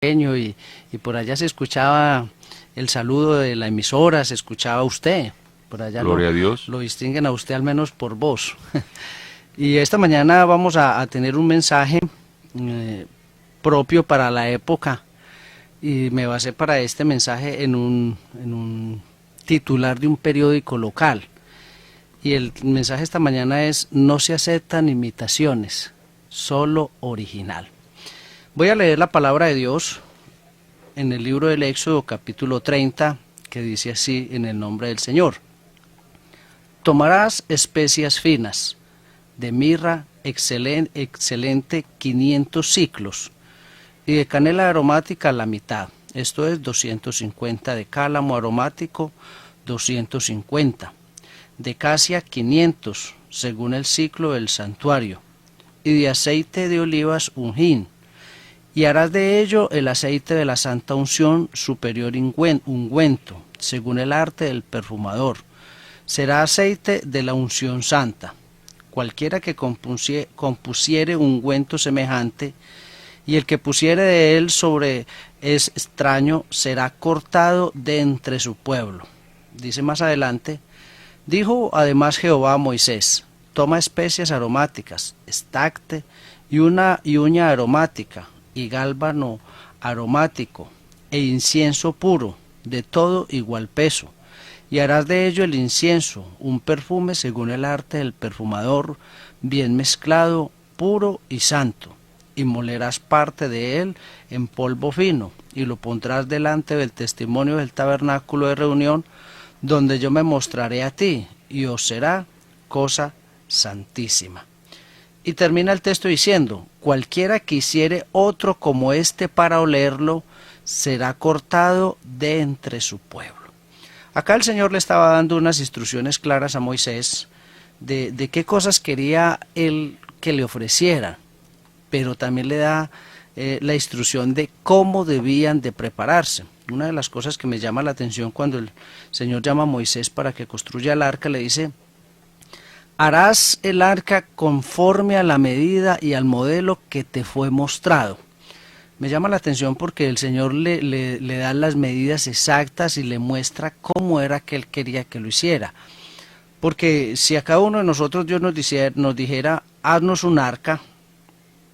pequeño y por allá se escuchaba el saludo de la emisora, se escuchaba usted. Por allá Gloria a Dios. lo distinguen a usted al menos por voz. Y esta mañana vamos a tener un mensaje propio para la época y me basé para este mensaje en un titular de un periódico local. Y el mensaje esta mañana es: no se aceptan imitaciones, solo original. Voy a leer la palabra de Dios en el libro del Éxodo capítulo 30, que dice así en el nombre del Señor. Tomarás especias finas, de mirra excelente 500 ciclos, y de canela aromática la mitad, esto es 250, de cálamo aromático 250, de casia 500, según el ciclo del santuario, y de aceite de olivas un hin, y harás de ello el aceite de la santa unción superior ungüento, según el arte del perfumador. Será aceite de la unción santa. Cualquiera que compusiere ungüento semejante, y el que pusiere de él sobre es extraño, será cortado de entre su pueblo. Dice más adelante: dijo además Jehová a Moisés: toma especias aromáticas, estacte y uña aromática, y gálbano aromático, e incienso puro, de todo igual peso, y harás de ello el incienso, un perfume según el arte del perfumador, bien mezclado, puro y santo, y molerás parte de él en polvo fino, y lo pondrás delante del testimonio del tabernáculo de reunión, donde yo me mostraré a ti, y os será cosa santísima. Y termina el texto diciendo: cualquiera que hiciere otro como este para olerlo, será cortado de entre su pueblo. Acá el Señor le estaba dando unas instrucciones claras a Moisés de qué cosas quería él que le ofreciera, pero también le da la instrucción de cómo debían de prepararse. Una de las cosas que me llama la atención cuando el Señor llama a Moisés para que construya el arca, le dice: harás el arca conforme a la medida y al modelo que te fue mostrado. Me llama la atención porque el Señor le da las medidas exactas y le muestra cómo era que Él quería que lo hiciera. Porque si a cada uno de nosotros Dios nos dijera, haznos un arca,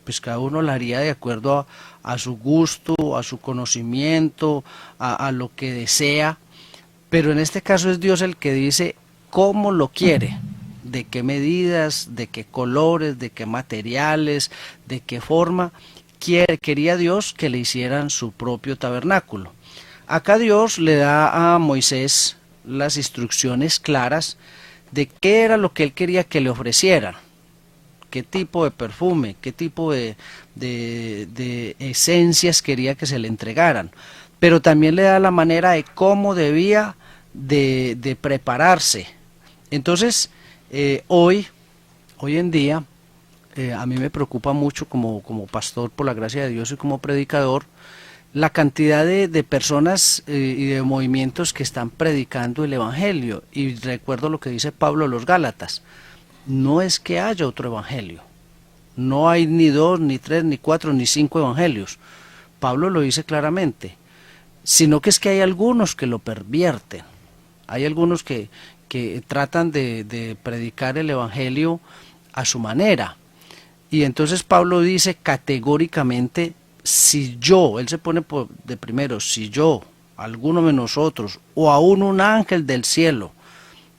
pues cada uno la haría de acuerdo a su gusto, a su conocimiento, a lo que desea. Pero en este caso es Dios el que dice cómo lo quiere, de qué medidas, de qué colores, de qué materiales, de qué forma. Quería Dios que le hicieran su propio tabernáculo. Acá Dios le da a Moisés las instrucciones claras de qué era lo que él quería que le ofrecieran, qué tipo de perfume, qué tipo de esencias quería que se le entregaran, pero también le da la manera de cómo debía de prepararse. Entonces, hoy en día, a mí me preocupa mucho como pastor, por la gracia de Dios, y como predicador, la cantidad de personas y de movimientos que están predicando el Evangelio. Y recuerdo lo que dice Pablo a los Gálatas: no es que haya otro Evangelio, no hay ni 2, ni 3, ni 4, ni 5 Evangelios. Pablo lo dice claramente, sino que es que hay algunos que lo pervierten, hay algunos que tratan de predicar el Evangelio a su manera. Y entonces Pablo dice categóricamente: si yo, él se pone de primero, si yo, alguno de nosotros, o aún un ángel del cielo,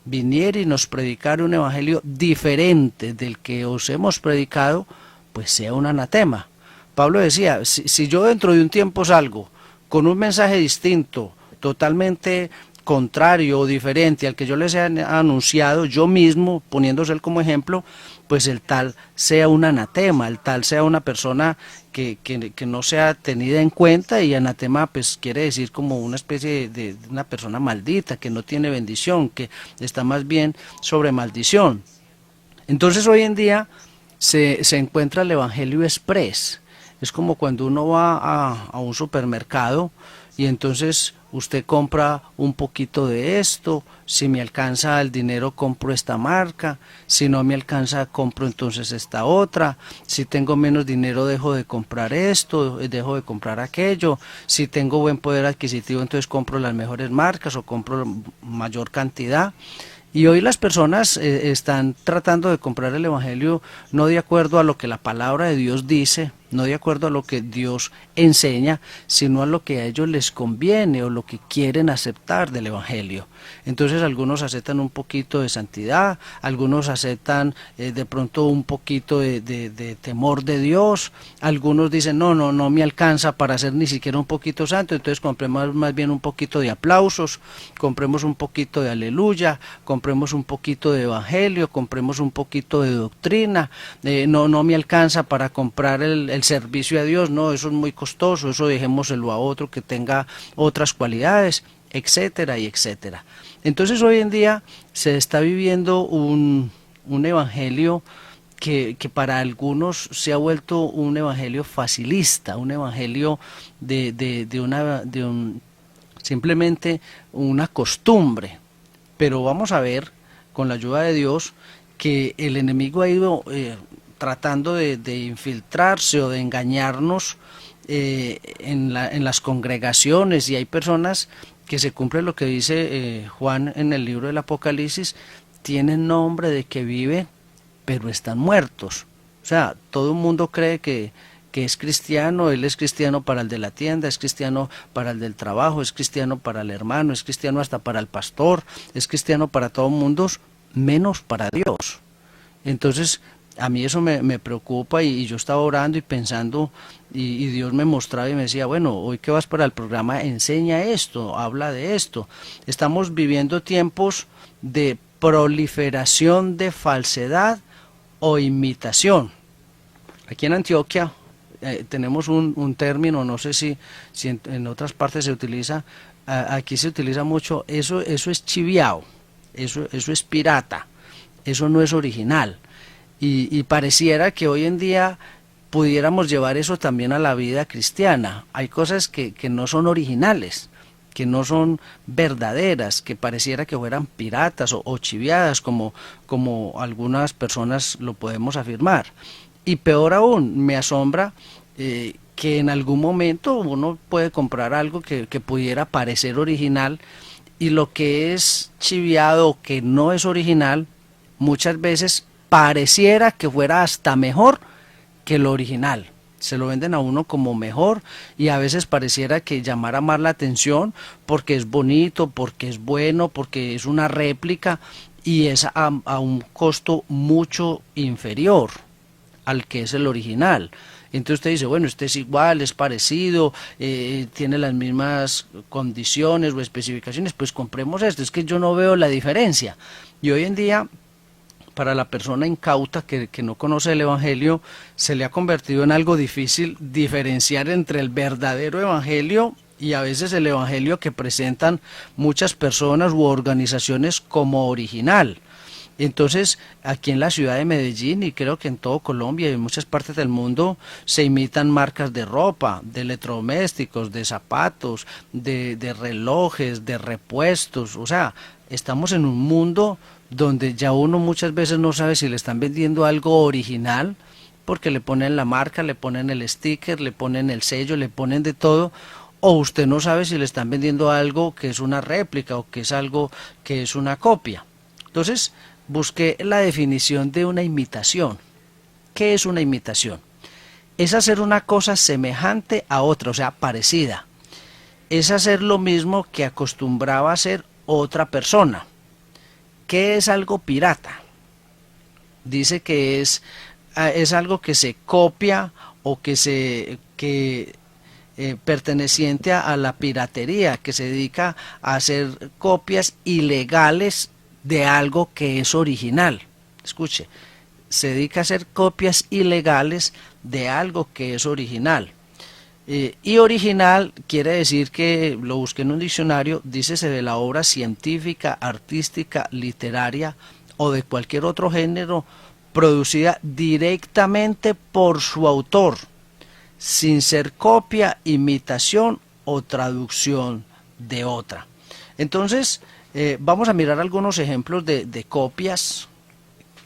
viniera y nos predicara un evangelio diferente del que os hemos predicado, pues sea un anatema. Pablo decía: si yo dentro de un tiempo salgo con un mensaje distinto, totalmente contrario o diferente al que yo les he anunciado yo mismo, poniéndose él como ejemplo, pues el tal sea un anatema, el tal sea una persona que no sea tenida en cuenta. Y anatema pues quiere decir como una especie de una persona maldita, que no tiene bendición, que está más bien sobre maldición. Entonces hoy en día se encuentra el Evangelio Express. Es como cuando uno va a un supermercado y entonces usted compra un poquito de esto, si me alcanza el dinero compro esta marca, si no me alcanza compro entonces esta otra, si tengo menos dinero dejo de comprar esto, dejo de comprar aquello, si tengo buen poder adquisitivo entonces compro las mejores marcas o compro mayor cantidad. Y hoy las personas están tratando de comprar el Evangelio no de acuerdo a lo que la palabra de Dios dice, no de acuerdo a lo que Dios enseña, sino a lo que a ellos les conviene o lo que quieren aceptar del Evangelio. Entonces algunos aceptan un poquito de santidad, algunos aceptan de pronto un poquito de temor de Dios, algunos dicen no me alcanza para ser ni siquiera un poquito santo, entonces compremos más bien un poquito de aplausos, compremos un poquito de aleluya, compremos un poquito de evangelio, compremos un poquito de doctrina, no me alcanza para comprar el servicio a Dios, no, eso es muy costoso, eso dejémoselo a otro que tenga otras cualidades, etcétera y etcétera. Entonces hoy en día se está viviendo un evangelio que para algunos se ha vuelto un evangelio facilista, un evangelio simplemente una costumbre. Pero vamos a ver, con la ayuda de Dios, que el enemigo ha ido tratando de infiltrarse o de engañarnos en las congregaciones, y hay personas que se cumple lo que dice Juan en el libro del Apocalipsis, tienen nombre de que viven, pero están muertos. O sea, todo el mundo cree que es cristiano, él es cristiano para el de la tienda, es cristiano para el del trabajo, es cristiano para el hermano, es cristiano hasta para el pastor, es cristiano para todo el mundo, menos para Dios. Entonces, a mí eso me preocupa y yo estaba orando y pensando y Dios me mostraba y me decía, bueno, hoy que vas para el programa, enseña esto, habla de esto. Estamos viviendo tiempos de proliferación de falsedad o imitación. Aquí en Antioquia tenemos un término, no sé si en otras partes se utiliza, aquí se utiliza mucho, eso es chiviao, eso es pirata, eso no es original. Y pareciera que hoy en día pudiéramos llevar eso también a la vida cristiana. Hay cosas que no son originales, que no son verdaderas, que pareciera que fueran piratas o chiviadas, como algunas personas lo podemos afirmar. Y peor aún, me asombra que en algún momento uno puede comprar algo que pudiera parecer original, y lo que es chiviado o que no es original, muchas veces pareciera que fuera hasta mejor que lo original. Se lo venden a uno como mejor y a veces pareciera que llamara más la atención porque es bonito, porque es bueno, porque es una réplica y es a un costo mucho inferior al que es el original. Entonces usted dice, bueno, este es igual, es parecido, tiene las mismas condiciones o especificaciones, pues compremos esto, es que yo no veo la diferencia. Y hoy en día, para la persona incauta que no conoce el Evangelio, se le ha convertido en algo difícil diferenciar entre el verdadero Evangelio y a veces el Evangelio que presentan muchas personas u organizaciones como original. Entonces, aquí en la ciudad de Medellín y creo que en todo Colombia y en muchas partes del mundo se imitan marcas de ropa, de electrodomésticos, de zapatos, de relojes, de repuestos. O sea, estamos en un mundo donde ya uno muchas veces no sabe si le están vendiendo algo original, porque le ponen la marca, le ponen el sticker, le ponen el sello, le ponen de todo, o usted no sabe si le están vendiendo algo que es una réplica o que es algo que es una copia. Entonces, busqué la definición de una imitación. ¿Qué es una imitación? Es hacer una cosa semejante a otra, o sea, parecida. Es hacer lo mismo que acostumbraba a hacer otra persona. ¿Qué es algo pirata? Dice que es algo que se copia o perteneciente a la piratería, que se dedica a hacer copias ilegales de algo que es original. Escuche, se dedica a hacer copias ilegales de algo que es original. Y original quiere decir que, lo busqué en un diccionario, dícese de la obra científica, artística, literaria o de cualquier otro género producida directamente por su autor, sin ser copia, imitación o traducción de otra. Entonces, vamos a mirar algunos ejemplos de copias,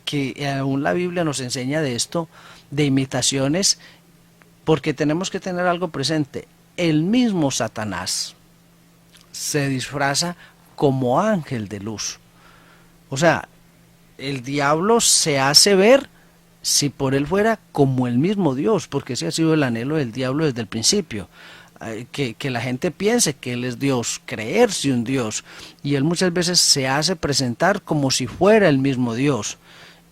que aún la Biblia nos enseña de esto, de imitaciones, porque tenemos que tener algo presente. El mismo Satanás se disfraza como ángel de luz. O sea, el diablo se hace ver, si por él fuera, como el mismo Dios, porque ese ha sido el anhelo del diablo desde el principio. Que la gente piense que él es Dios, creerse un Dios, y él muchas veces se hace presentar como si fuera el mismo Dios,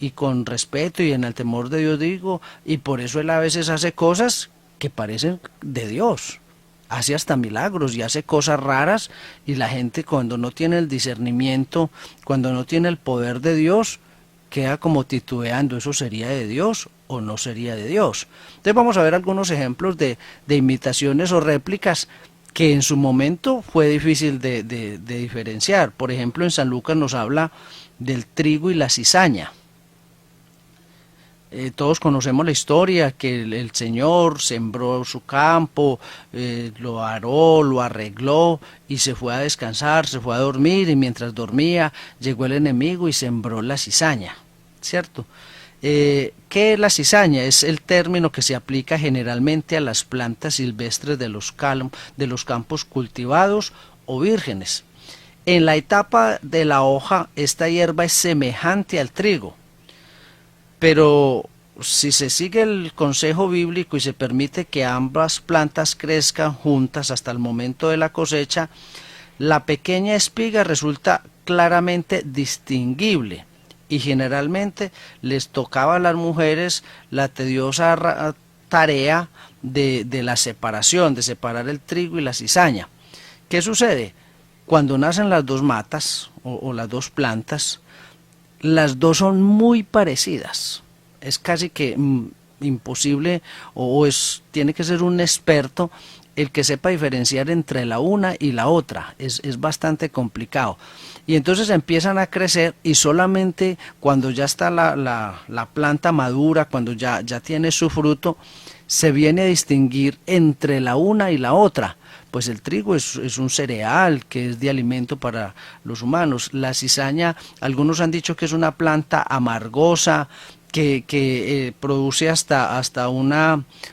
y con respeto y en el temor de Dios digo, y por eso él a veces hace cosas que parecen de Dios, hace hasta milagros y hace cosas raras, y la gente, cuando no tiene el discernimiento, cuando no tiene el poder de Dios, queda como titubeando, ¿eso sería de Dios o no sería de Dios? Entonces vamos a ver algunos ejemplos de imitaciones o réplicas que en su momento fue difícil de diferenciar. Por ejemplo, en San Lucas nos habla del trigo y la cizaña. Todos conocemos la historia, que el Señor sembró su campo, lo aró, lo arregló y se fue a descansar, se fue a dormir, y mientras dormía llegó el enemigo y sembró la cizaña, ¿cierto? ¿Qué es la cizaña? Es el término que se aplica generalmente a las plantas silvestres de los campos cultivados o vírgenes. En la etapa de la hoja, esta hierba es semejante al trigo, pero si se sigue el consejo bíblico y se permite que ambas plantas crezcan juntas hasta el momento de la cosecha, la pequeña espiga resulta claramente distinguible, y generalmente les tocaba a las mujeres la tediosa tarea de la separación, de separar el trigo y la cizaña. ¿Qué sucede? Cuando nacen las dos matas o las dos plantas, las dos son muy parecidas. Es casi que imposible, tiene que ser un experto el que sepa diferenciar entre la una y la otra. Es bastante complicado. Y entonces empiezan a crecer, y solamente cuando ya está la planta madura, cuando ya tiene su fruto, se viene a distinguir entre la una y la otra. Pues el trigo es un cereal que es de alimento para los humanos. La cizaña, algunos han dicho que es una planta amargosa, que produce hasta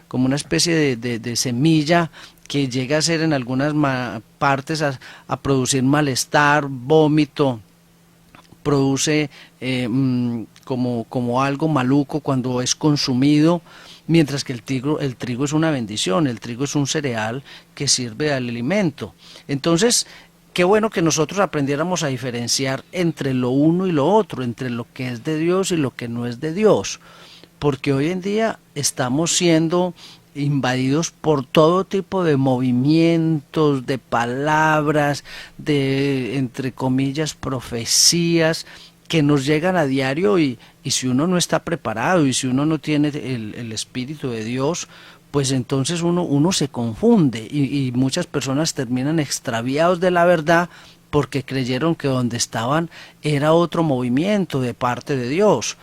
como una especie de semilla, que llega a ser en algunas partes a producir malestar, vómito, produce como algo maluco cuando es consumido. Mientras que el trigo es una bendición, el trigo es un cereal que sirve al alimento. Entonces, qué bueno que nosotros aprendiéramos a diferenciar entre lo uno y lo otro, entre lo que es de Dios y lo que no es de Dios, porque hoy en día estamos siendo invadidos por todo tipo de movimientos, de palabras, de, entre comillas, profecías, que nos llegan a diario, y si uno no está preparado y si uno no tiene el Espíritu de Dios, pues entonces uno se confunde, y muchas personas terminan extraviados de la verdad porque creyeron que donde estaban era otro movimiento de parte de Dios.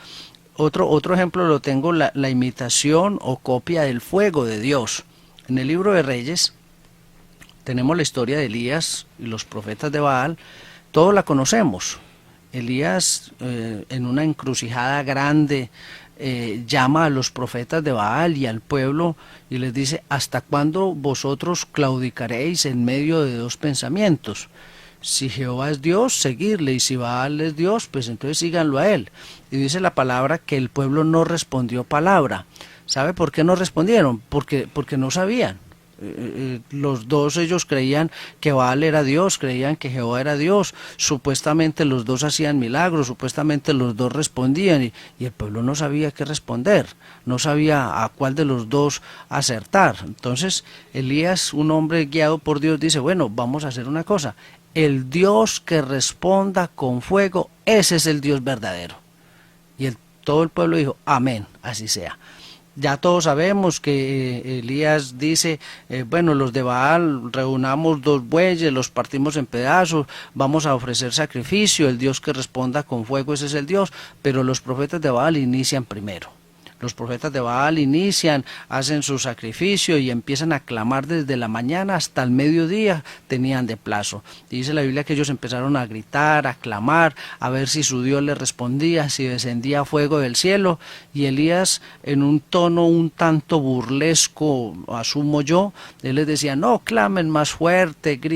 Otro ejemplo lo tengo, la imitación o copia del fuego de Dios. En el libro de Reyes tenemos la historia de Elías y los profetas de Baal, todos la conocemos. Elías, en una encrucijada grande, llama a los profetas de Baal y al pueblo y les dice: ¿hasta cuándo vosotros claudicaréis en medio de dos pensamientos? Si Jehová es Dios, seguirle, y si Baal es Dios, pues entonces síganlo a él. Y dice la palabra que el pueblo no respondió palabra. ¿Sabe por qué no respondieron? Porque no sabían. Los dos, ellos creían que Baal era Dios, creían que Jehová era Dios, supuestamente los dos hacían milagros, supuestamente los dos respondían, y el pueblo no sabía qué responder, no sabía a cuál de los dos acertar. Entonces Elías, un hombre guiado por Dios, dice: bueno, vamos a hacer una cosa, el Dios que responda con fuego, ese es el Dios verdadero. Y todo el pueblo dijo: amén, así sea. Ya todos sabemos que Elías dice: bueno, los de Baal, reunamos 2 bueyes, los partimos en pedazos, vamos a ofrecer sacrificio, el Dios que responda con fuego, ese es el Dios. Pero los profetas de Baal inician primero. Los profetas de Baal inician, hacen su sacrificio y empiezan a clamar desde la mañana hasta el mediodía, tenían de plazo. Dice la Biblia que ellos empezaron a gritar, a clamar, a ver si su Dios les respondía, si descendía fuego del cielo, y Elías, en un tono un tanto burlesco, asumo yo, él les decía: no clamen más fuerte, griten